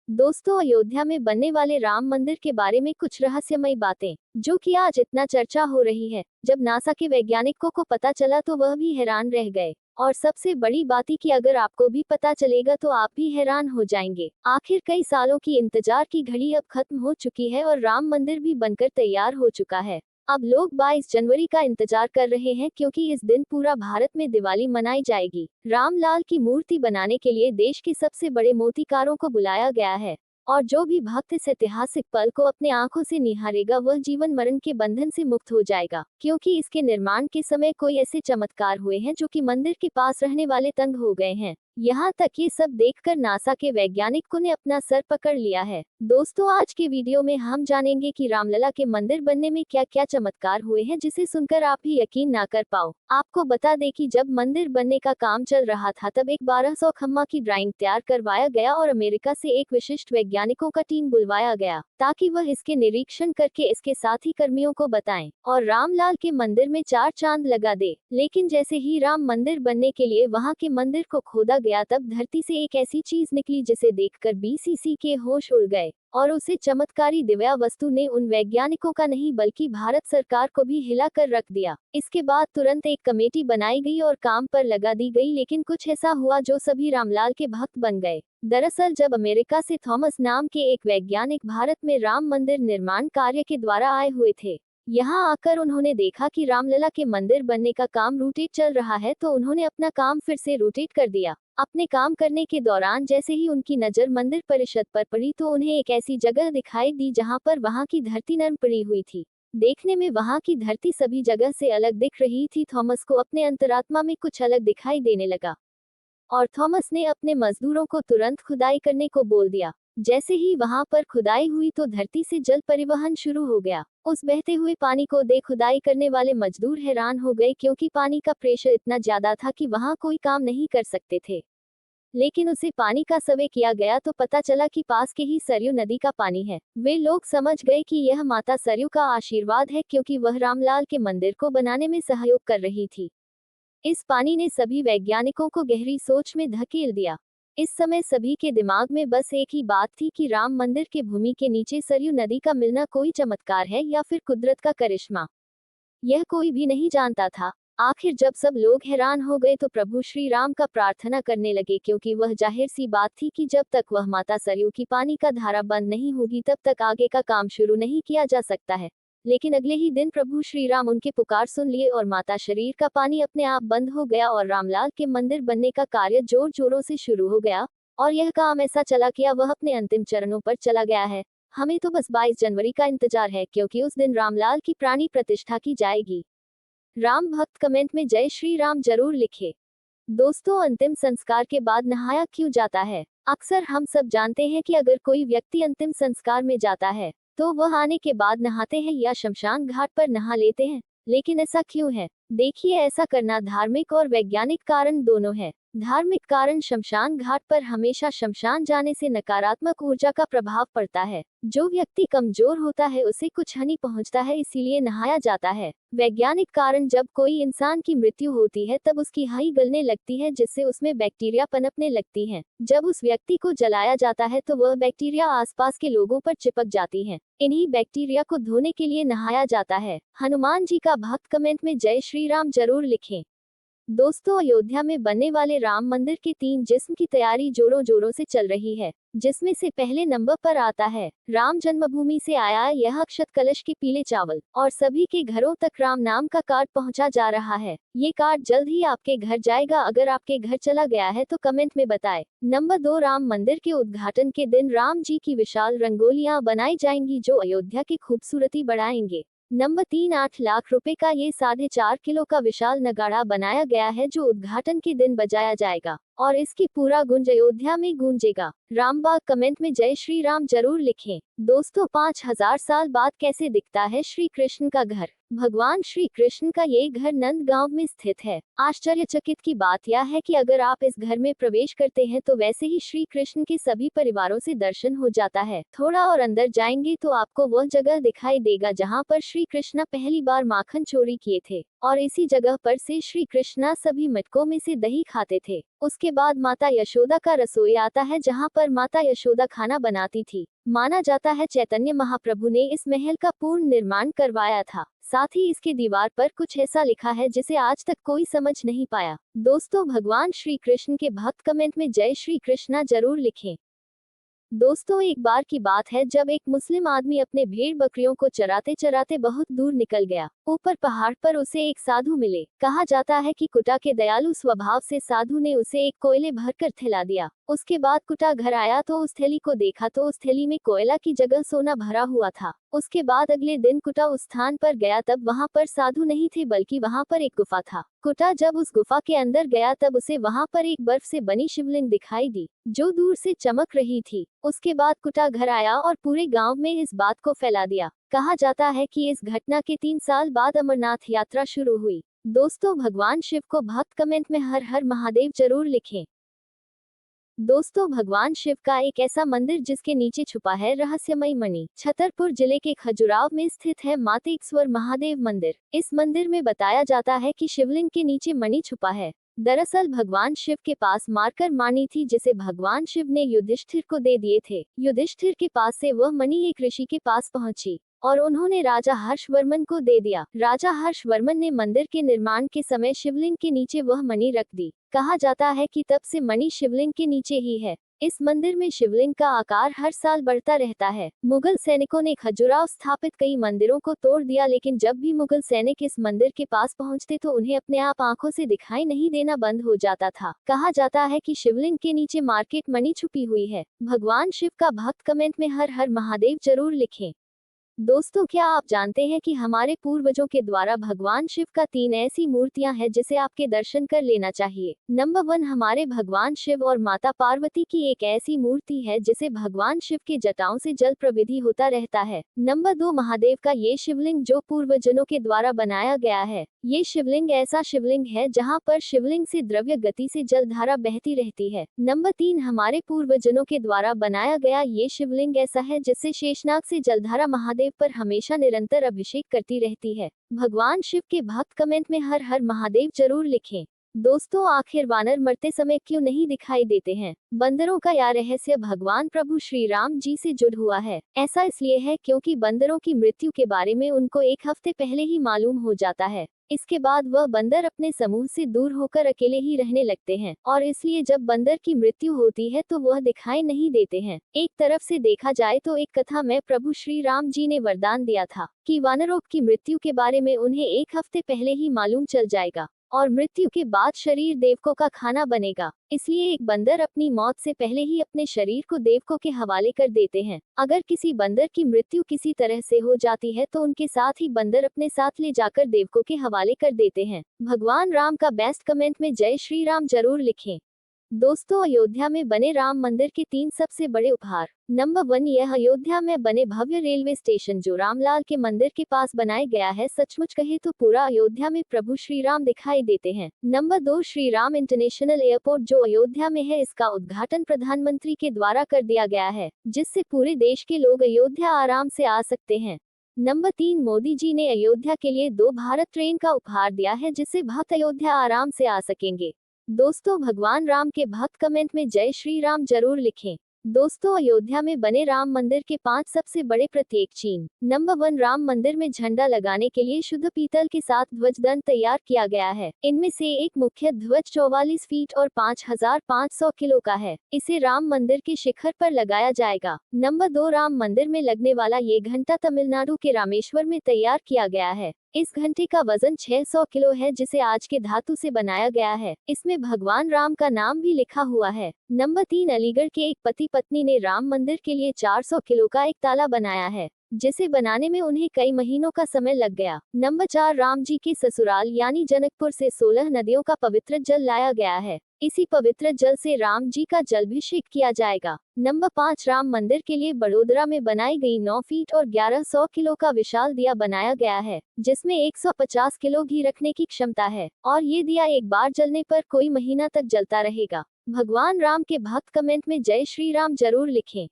दोस्तों, अयोध्या में बनने वाले राम मंदिर के बारे में कुछ रहस्यमयी बातें जो कि आज इतना चर्चा हो रही है। जब नासा के वैज्ञानिकों को पता चला तो वह भी हैरान रह गए। और सबसे बड़ी बात है कि अगर आपको भी पता चलेगा तो आप भी हैरान हो जाएंगे। आखिर कई सालों की इंतजार की घड़ी अब खत्म हो चुकी है और राम मंदिर भी बनकर तैयार हो चुका है। अब लोग 22 जनवरी का इंतजार कर रहे हैं क्योंकि इस दिन पूरा भारत में दिवाली मनाई जाएगी। रामलाल की मूर्ति बनाने के लिए देश के सबसे बड़े मूर्तिकारों को बुलाया गया है। और जो भी भक्त इस ऐतिहासिक पल को अपने आंखों से निहारेगा वह जीवन मरण के बंधन से मुक्त हो जाएगा, क्योंकि इसके निर्माण के समय कोई ऐसे चमत्कार हुए हैं जो कि मंदिर के पास रहने वाले तंग हो गए हैं। यहाँ तक ये सब देखकर नासा के वैज्ञानिकों ने अपना सर पकड़ लिया है। दोस्तों, आज के वीडियो में हम जानेंगे कि रामलला के मंदिर बनने में क्या क्या चमत्कार हुए हैं जिसे सुनकर आप भी यकीन ना कर पाओ। आपको बता दें कि जब मंदिर बनने का काम चल रहा था तब एक 1200 खम्मा की ड्राइंग तैयार करवाया गया और अमेरिका से एक विशिष्ट वैज्ञानिकों का टीम बुलवाया गया ताकि वह इसके निरीक्षण करके इसके साथी कर्मियों को बताएं और रामलाल के मंदिर में 4 चांद लगा दे। लेकिन जैसे ही राम मंदिर बनने के लिए वहां के मंदिर को खोदा गया तब धरती से एक ऐसी चीज निकली जिसे देखकर बीसीसी के होश उड़ गए और उसे चमत्कारी दिव्या वस्तु ने उन वैज्ञानिकों का नहीं बल्कि भारत सरकार को भी हिला कर रख दिया। इसके बाद तुरंत एक कमेटी बनाई गई और काम पर लगा दी गई, लेकिन कुछ ऐसा हुआ जो सभी रामलाल के भक्त बन गए। दरअसल जब अमेरिका से थॉमस नाम के एक वैज्ञानिक भारत में राम मंदिर निर्माण कार्य के द्वारा आए हुए थे, यहाँ आकर उन्होंने देखा कि रामलला के मंदिर बनने का काम रूटेट चल रहा है तो उन्होंने अपना काम फिर से रूटेट कर दिया। अपने काम करने के दौरान जैसे ही उनकी नजर मंदिर परिषद पर पड़ी तो उन्हें एक ऐसी जगह दिखाई दी जहां पर वहां की धरती नरम पड़ी हुई थी। देखने में वहां की धरती सभी जगह से अलग दिख रही थी। थॉमस को अपने अंतरात्मा में कुछ अलग दिखाई देने लगा और थॉमस ने अपने मजदूरों को तुरंत खुदाई करने को बोल दिया। जैसे ही वहां पर खुदाई हुई तो धरती से जल परिवहन शुरू हो गया। उस बहते हुए पानी को देख खुदाई करने वाले मजदूर हैरान हो गए क्योंकि पानी का प्रेशर इतना ज्यादा था कि वहां कोई काम नहीं कर सकते थे। लेकिन उसे पानी का सर्वे किया गया तो पता चला कि पास के ही सरयू नदी का पानी है। वे लोग समझ गए कि यह माता सरयू का आशीर्वाद है क्योंकि वह रामलाल के मंदिर को बनाने में सहयोग कर रही थी। इस पानी ने सभी वैज्ञानिकों को गहरी सोच में धकेल दिया। इस समय सभी के दिमाग में बस एक ही बात थी कि राम मंदिर के भूमि के नीचे सरयू नदी का मिलना कोई चमत्कार है या फिर कुदरत का करिश्मा। यह कोई भी नहीं जानता था। आखिर जब सब लोग हैरान हो गए तो प्रभु श्री राम का प्रार्थना करने लगे क्योंकि वह जाहिर सी बात थी कि जब तक वह माता सरयू की पानी का धारा बंद नहीं होगी तब तक आगे का काम शुरू नहीं किया जा सकता है। लेकिन अगले ही दिन प्रभु श्री राम उनके पुकार सुन लिए और माता शरीर का पानी अपने आप बंद हो गया और रामलाल के मंदिर बनने का कार्य जोर जोरों से शुरू हो गया। और यह काम ऐसा चला कि वह अपने अंतिम चरणों पर चला गया है। हमें तो बस 22 जनवरी का इंतजार है क्योंकि उस दिन रामलाल की प्राणी प्रतिष्ठा की जाएगी। राम भक्त कमेंट में जय श्री राम जरूर लिखे। दोस्तों, अंतिम संस्कार के बाद नहाया क्यों जाता है? अक्सर हम सब जानते हैं कि अगर कोई व्यक्ति अंतिम संस्कार में जाता है तो वह आने के बाद नहाते हैं या शमशान घाट पर नहा लेते हैं। लेकिन ऐसा क्यों है? देखिए, ऐसा करना धार्मिक और वैज्ञानिक कारण दोनों है। धार्मिक कारण, शमशान घाट पर हमेशा शमशान जाने से नकारात्मक ऊर्जा का प्रभाव पड़ता है। जो व्यक्ति कमजोर होता है उसे कुछ हानि पहुंचता है, इसीलिए नहाया जाता है। वैज्ञानिक कारण, जब कोई इंसान की मृत्यु होती है तब उसकी हड्डी गलने लगती है जिससे उसमें बैक्टीरिया पनपने लगती हैं। जब उस व्यक्ति को जलाया जाता है तो वह बैक्टीरिया आसपास के लोगों पर चिपक जाती हैं। इन्हीं बैक्टीरिया को धोने के लिए नहाया जाता है। हनुमान जी का भक्त कमेंट में जय श्री राम जरूर लिखें। दोस्तों, अयोध्या में बनने वाले राम मंदिर के 3 जिस्म की तैयारी जोरों जोरों से चल रही है, जिसमें से पहले नंबर पर आता है राम जन्मभूमि से आया यह अक्षत कलश के पीले चावल और सभी के घरों तक राम नाम का कार्ड पहुंचा जा रहा है। ये कार्ड जल्द ही आपके घर जाएगा। अगर आपके घर चला गया है तो कमेंट में बताएं। नंबर 2, राम मंदिर के उद्घाटन के दिन राम जी की विशाल रंगोलियां बनाई जाएंगी जो अयोध्या की खूबसूरती बढ़ाएंगे। नंबर 3, 8 लाख रुपए का ये 4.5 किलो का विशाल नगाड़ा बनाया गया है जो उद्घाटन के दिन बजाया जाएगा और इसकी पूरा गूंज अयोध्या में गूंजेगा। रामबाग कमेंट में जय श्री राम जरूर लिखें। दोस्तों, 5000 साल बाद कैसे दिखता है श्री कृष्ण का घर? भगवान श्री कृष्ण का ये घर नंदगांव में स्थित है। आश्चर्यचकित की बात यह है कि अगर आप इस घर में प्रवेश करते हैं तो वैसे ही श्री कृष्ण के सभी परिवारों से दर्शन हो जाता है। थोड़ा और अंदर जाएंगे तो आपको वह जगह दिखाई देगा जहां पर श्री कृष्णा पहली बार माखन चोरी किए थे और इसी जगह पर से श्री कृष्णा सभी मटकों में से दही खाते थे। उसके बाद माता यशोदा का रसोई आता है जहाँ पर माता यशोदा खाना बनाती थी। माना जाता है चैतन्य महाप्रभु ने इस महल का पूर्ण निर्माण करवाया था। साथ ही इसके दीवार पर कुछ ऐसा लिखा है जिसे आज तक कोई समझ नहीं पाया। दोस्तों, भगवान श्री कृष्ण के भक्त कमेंट में जय श्री कृष्णा जरूर लिखें। दोस्तों, एक बार की बात है जब एक मुस्लिम आदमी अपने भेड़ बकरियों को चराते चराते बहुत दूर निकल गया। ऊपर पहाड़ पर उसे एक साधु मिले। कहा जाता है कि कुटा के दयालु स्वभाव से साधु ने उसे एक कोयले भरकर थैला दिया। उसके बाद कुटा घर आया तो उस थैली को देखा तो उस थैली में कोयला की जगह सोना भरा हुआ था। उसके बाद अगले दिन कुटा उस स्थान पर गया तब वहां पर साधु नहीं थे बल्कि वहां पर एक गुफा था। कुटा जब उस गुफा के अंदर गया तब उसे वहां पर एक बर्फ से बनी शिवलिंग दिखाई दी जो दूर से चमक रही थी। उसके बाद कुटा घर आया और पूरे गांव में इस बात को फैला दिया। कहा जाता है कि इस घटना के 3 साल बाद अमरनाथ यात्रा शुरू हुई। दोस्तों, भगवान शिव को भक्त कमेंट में हर हर महादेव जरूर लिखें। दोस्तों, भगवान शिव का एक ऐसा मंदिर जिसके नीचे छुपा है रहस्यमय मणि। छतरपुर जिले के खजुराव में स्थित है मातेश्वर महादेव मंदिर। इस मंदिर में बताया जाता है कि शिवलिंग के नीचे मणि छुपा है। दरअसल भगवान शिव के पास मारकर मानी थी जिसे भगवान शिव ने युधिष्ठिर को दे दिए थे। युधिष्ठिर के पास से वह मणि एक ऋषि के पास पहुंची और उन्होंने राजा हर्षवर्मन को दे दिया। राजा हर्षवर्मन ने मंदिर के निर्माण के समय शिवलिंग के नीचे वह मणि रख दी। कहा जाता है कि तब से मणि शिवलिंग के नीचे ही है। इस मंदिर में शिवलिंग का आकार हर साल बढ़ता रहता है। मुगल सैनिकों ने खजुराहो स्थापित कई मंदिरों को तोड़ दिया, लेकिन जब भी मुगल सैनिक इस मंदिर के पास पहुंचते तो उन्हें अपने आप आंखों से दिखाई नहीं देना बंद हो जाता था। कहा जाता है कि शिवलिंग के नीचे मार्केट मणि छुपी हुई है। भगवान शिव का भक्त कमेंट में हर हर महादेव जरूर लिखें। दोस्तों, क्या आप जानते हैं कि हमारे पूर्वजों के द्वारा भगवान शिव का 3 ऐसी मूर्तियां हैं जिसे आपके दर्शन कर लेना चाहिए। नंबर 1, हमारे भगवान शिव और माता पार्वती की एक ऐसी मूर्ति है जिसे भगवान शिव के जटाओं से जल प्रविधि होता रहता है। नंबर 2, महादेव का ये शिवलिंग जो पूर्वजनों के द्वारा बनाया गया है। ये शिवलिंग ऐसा शिवलिंग है जहाँ पर शिवलिंग से द्रव्य गति से जल धारा बहती रहती है। नंबर 3, हमारे पूर्वजनों के द्वारा बनाया गया ये शिवलिंग ऐसा है जिससे शेषनाग से जलधारा महादेव पर हमेशा निरंतर अभिषेक करती रहती है। भगवान शिव के भक्त कमेंट में हर हर महादेव जरूर लिखें। दोस्तों, आखिर वानर मरते समय क्यों नहीं दिखाई देते हैं? बंदरों का यह रहस्य भगवान प्रभु श्री राम जी से जुड़ हुआ है। ऐसा इसलिए है क्योंकि बंदरों की मृत्यु के बारे में उनको 1 हफ्ते पहले ही मालूम हो जाता है। इसके बाद वह बंदर अपने समूह से दूर होकर अकेले ही रहने लगते हैं और इसलिए जब बंदर की मृत्यु होती है तो वह दिखाई नहीं देते हैं। एक तरफ से देखा जाए तो एक कथा में प्रभु श्री राम जी ने वरदान दिया था कि वानरों की मृत्यु के बारे में उन्हें 1 हफ्ते पहले ही मालूम चल जाएगा और मृत्यु के बाद शरीर देवकों का खाना बनेगा। इसलिए एक बंदर अपनी मौत से पहले ही अपने शरीर को देवकों के हवाले कर देते हैं। अगर किसी बंदर की मृत्यु किसी तरह से हो जाती है तो उनके साथ ही बंदर अपने साथ ले जाकर देवकों के हवाले कर देते हैं। भगवान राम का बेस्ट कमेंट में जय श्री राम जरूर लिखें। दोस्तों, अयोध्या में बने राम मंदिर के 3 सबसे बड़े उपहार। नंबर 1, यह अयोध्या में बने भव्य रेलवे स्टेशन जो रामलाल के मंदिर के पास बनाया गया है। सचमुच कहे तो पूरा अयोध्या में प्रभु श्री राम दिखाई देते हैं। Number 2, Shri Ram international airport जो अयोध्या में है, इसका उद्घाटन प्रधानमंत्री के द्वारा कर दिया गया है जिससे पूरे देश के लोग अयोध्या आराम से आ सकते हैं। नंबर 3, मोदी जी ने अयोध्या के लिए 2 भारत ट्रेन का उपहार दिया है जिससे भक्त अयोध्या आराम से आ सकेंगे। दोस्तों, भगवान राम के भक्त कमेंट में जय श्री राम जरूर लिखें। दोस्तों, अयोध्या में बने राम मंदिर के 5 सबसे बड़े प्रत्येक चिन्ह। नंबर 1, राम मंदिर में झंडा लगाने के लिए शुद्ध पीतल के साथ ध्वज दंड तैयार किया गया है। इनमें से एक मुख्य ध्वज 44 फीट और 5500 किलो का है। इसे राम मंदिर के शिखर पर लगाया जाएगा। नंबर 2, राम मंदिर में लगने वाला ये घंटा तमिलनाडु के रामेश्वर में तैयार किया गया है। इस घंटे का वजन 600 किलो है जिसे आज के धातु से बनाया गया है। इसमें भगवान राम का नाम भी लिखा हुआ है। नंबर 3, अलीगढ़ के एक पति पत्नी ने राम मंदिर के लिए 400 किलो का एक ताला बनाया है जिसे बनाने में उन्हें कई महीनों का समय लग गया। नंबर 4, राम जी के ससुराल यानी जनकपुर से 16 नदियों का पवित्र जल लाया गया है। इसी पवित्र जल से राम जी का जलाभिषेक किया जाएगा। नंबर 5, राम मंदिर के लिए बड़ोदरा में बनाई गई 9 फीट और 1100 किलो का विशाल दिया बनाया गया है जिसमें 150 किलो घी रखने की क्षमता है और ये दिया एक बार जलने पर कोई महीना तक जलता रहेगा। भगवान राम के भक्त कमेंट में जय श्री राम जरूर लिखें।